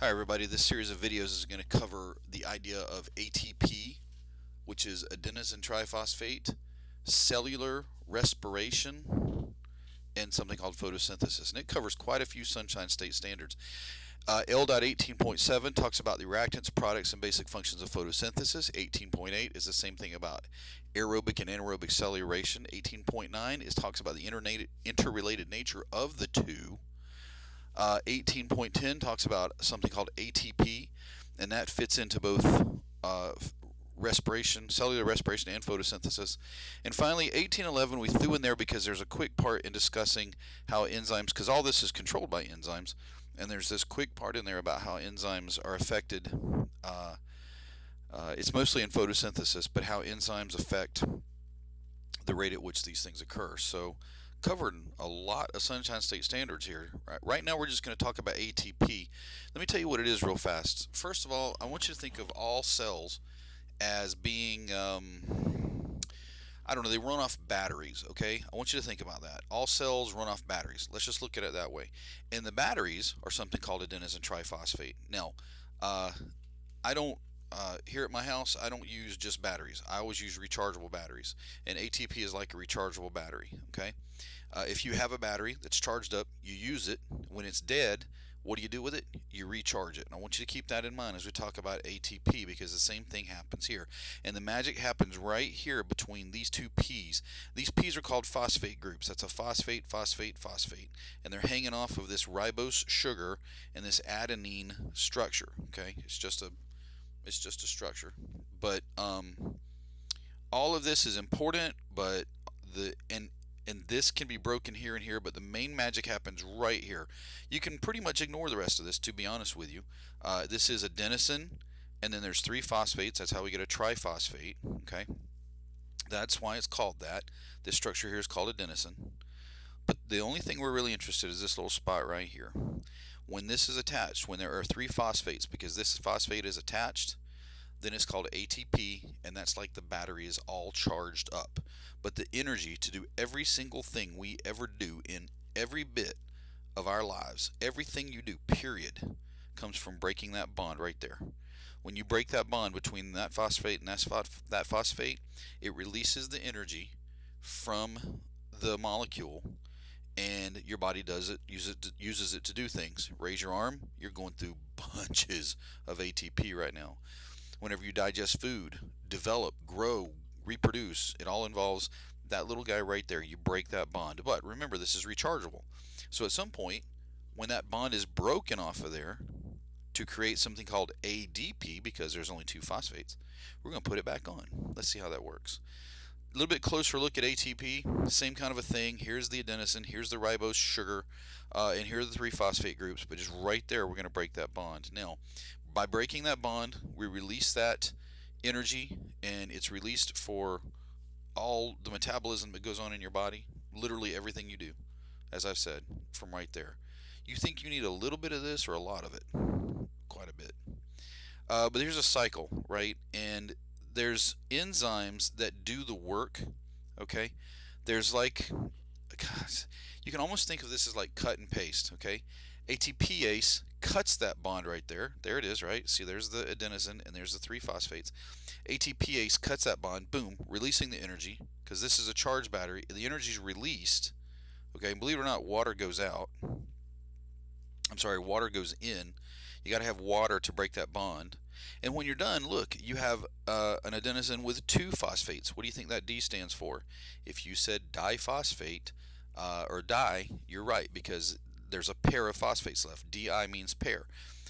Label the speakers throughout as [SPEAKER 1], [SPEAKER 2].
[SPEAKER 1] Hi everybody, this series of videos is going to cover the idea of ATP, which is adenosine triphosphate, cellular respiration, and something called photosynthesis. And it covers quite a few Sunshine State standards. L.18.7 talks about the reactants, products, and basic functions of photosynthesis. 18.8 is the same thing about aerobic and anaerobic cellulation. 18.9 talks about the interrelated nature of the two. 18.10 talks about something called ATP, and that fits into both respiration, cellular respiration, and photosynthesis. And finally, 1811 we threw in there because there's a quick part in discussing how enzymes, because all this is controlled by enzymes, and there's this quick part in there about how enzymes are affected. It's mostly in photosynthesis, but how enzymes affect the rate at which these things occur. So covered a lot of Sunshine State standards here. Right now we're just going to talk about ATP. Let me tell you what it is real fast. First of all, I want you to think of all cells as being, I don't know, they run off batteries, okay? I want you to think about that. All cells run off batteries. Let's just look at it that way. And the batteries are something called adenosine triphosphate. Now, I don't here at my house, I don't use just batteries. I always use rechargeable batteries, and ATP is like a rechargeable battery. Okay, if you have a battery that's charged up, you use it. When it's dead, what do you do with it? You recharge it. And I want you to keep that in mind as we talk about ATP, because the same thing happens here. And the magic happens right here between these two P's. These P's are called phosphate groups. That's a phosphate, phosphate, phosphate. And they're hanging off of this ribose sugar and this adenine structure. Okay, it's just a structure, but all of this is important. But and this can be broken here and here, but the main magic happens right here. You can pretty much ignore the rest of this, to be honest with you. This is adenosine, and then there's three phosphates. That's how we get a triphosphate. Okay, that's why it's called that. This structure here is called adenosine. But the only thing we're really interested in is this little spot right here. When this is attached, when there are three phosphates, because this phosphate is attached, then it's called ATP, and that's like the battery is all charged up. But the energy to do every single thing we ever do in every bit of our lives, everything you do, period, comes from breaking that bond right there. When you break that bond between that phosphate and that phosphate, it releases the energy from the molecule, and your body uses it to do things. Raise your arm, you're going through bunches of ATP right now. Whenever you digest food, develop, grow, reproduce, it all involves that little guy right there. You break that bond. But remember, this is rechargeable. So at some point, when that bond is broken off of there to create something called ADP, because there's only two phosphates, we're going to put it back on. Let's see how that works. A little bit closer look at ATP, same kind of a thing. Here's the adenosine, here's the ribose sugar, and here are the three phosphate groups, but just right there we're going to break that bond. Now, by breaking that bond, we release that energy, and it's released for all the metabolism that goes on in your body, literally everything you do, as I've said, from right there. You think you need a little bit of this or a lot of it? Quite a bit. But here's a cycle, right? And there's enzymes that do the work, okay? There's like, gosh, you can almost think of this as like cut and paste, okay? ATPase cuts that bond right there. There it is, right? See, there's the adenosine and there's the three phosphates. ATPase cuts that bond, boom, releasing the energy, because this is a charged battery. The energy is released, okay? And believe it or not, water goes out. I'm sorry, water goes in. You got to have water to break that bond. And when you're done, look, you have an adenosine with two phosphates. What do you think that D stands for? If you said diphosphate or di, you're right, because there's a pair of phosphates left. Di means pair.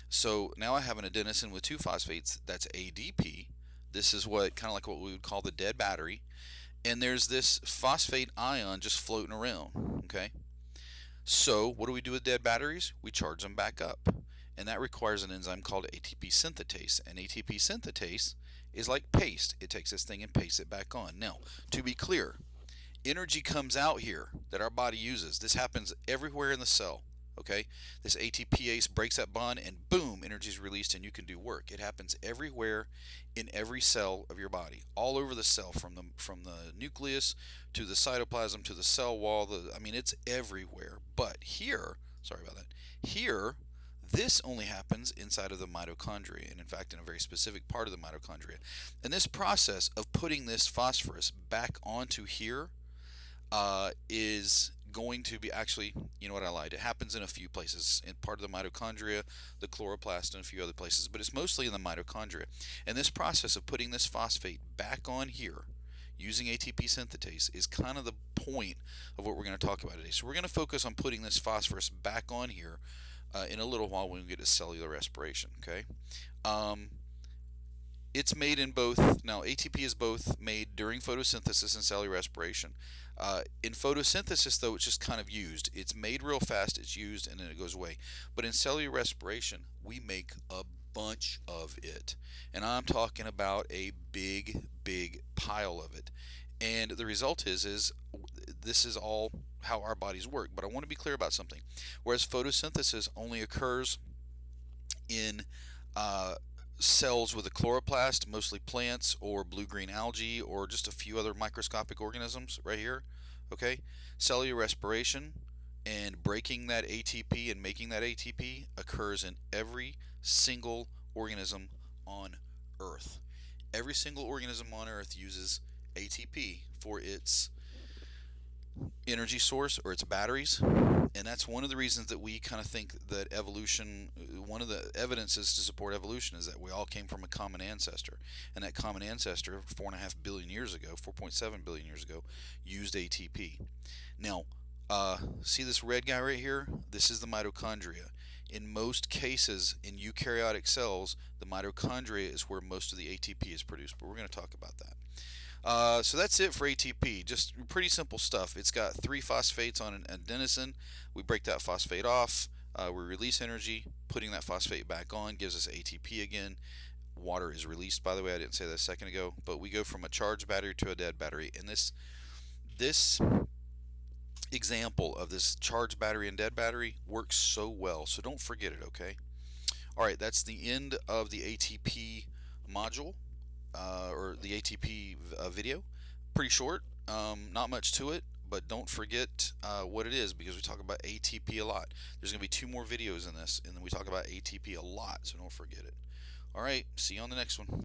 [SPEAKER 1] So now I have an adenosine with two phosphates. That's ADP. This is what kind of like what we would call the dead battery. And there's this phosphate ion just floating around. Okay. So what do we do with dead batteries? We charge them back up. And that requires an enzyme called ATP synthetase. And ATP synthetase is like paste. It takes this thing and pastes it back on. Now, to be clear, energy comes out here that our body uses. This happens everywhere in the cell. Okay, this ATPase breaks that bond, and boom, energy is released, and you can do work. It happens everywhere in every cell of your body, all over the cell, from the nucleus to the cytoplasm to the cell wall. I mean, it's everywhere. But here, sorry about that. Here, This only happens inside of the mitochondria, and in fact in a very specific part of the mitochondria. And this process of putting this phosphorus back onto here is going to be actually, you know what, I lied. It happens in a few places, in part of the mitochondria, the chloroplast, and a few other places, but it's mostly in the mitochondria. And this process of putting this phosphate back on here using ATP synthetase is kind of the point of what we're going to talk about today. So we're going to focus on putting this phosphorus back on here in a little while when we get to cellular respiration. Okay. It's made in both. Now, ATP is both made during photosynthesis and cellular respiration. In photosynthesis, though, it's just kind of used. It's made real fast, it's used, and then it goes away. But in cellular respiration, we make a bunch of it. And I'm talking about a big, big pile of it. And the result is this is all how our bodies work. But I want to be clear about something. Whereas photosynthesis only occurs in cells with a chloroplast, mostly plants or blue-green algae or just a few other microscopic organisms right here. Okay, cellular respiration and breaking that ATP and making that ATP occurs in every single organism on Earth. Every single organism on Earth uses ATP for its energy source or its batteries, and that's one of the reasons that we kind of think that evolution, one of the evidences to support evolution is that we all came from a common ancestor, and that common ancestor 4.5 billion years ago, 4.7 billion years ago, used ATP. Now see this red guy right here? This is the mitochondria. In most cases in eukaryotic cells, the mitochondria is where most of the ATP is produced, but we're going to talk about that. So that's it for ATP. Just pretty simple stuff. It's got 3 phosphates on an adenosine. We break that phosphate off. We release energy. Putting that phosphate back on gives us ATP again. Water is released, by the way. I didn't say that a second ago. But we go from a charged battery to a dead battery. And this example of this charged battery and dead battery works so well. So don't forget it, okay? All right, that's the end of the ATP module. Or the ATP video. Pretty short, not much to it, but don't forget what it is, because we talk about ATP a lot. There's going to be 2 more videos in this, and then we talk about ATP a lot, so don't forget it. Alright, see you on the next one.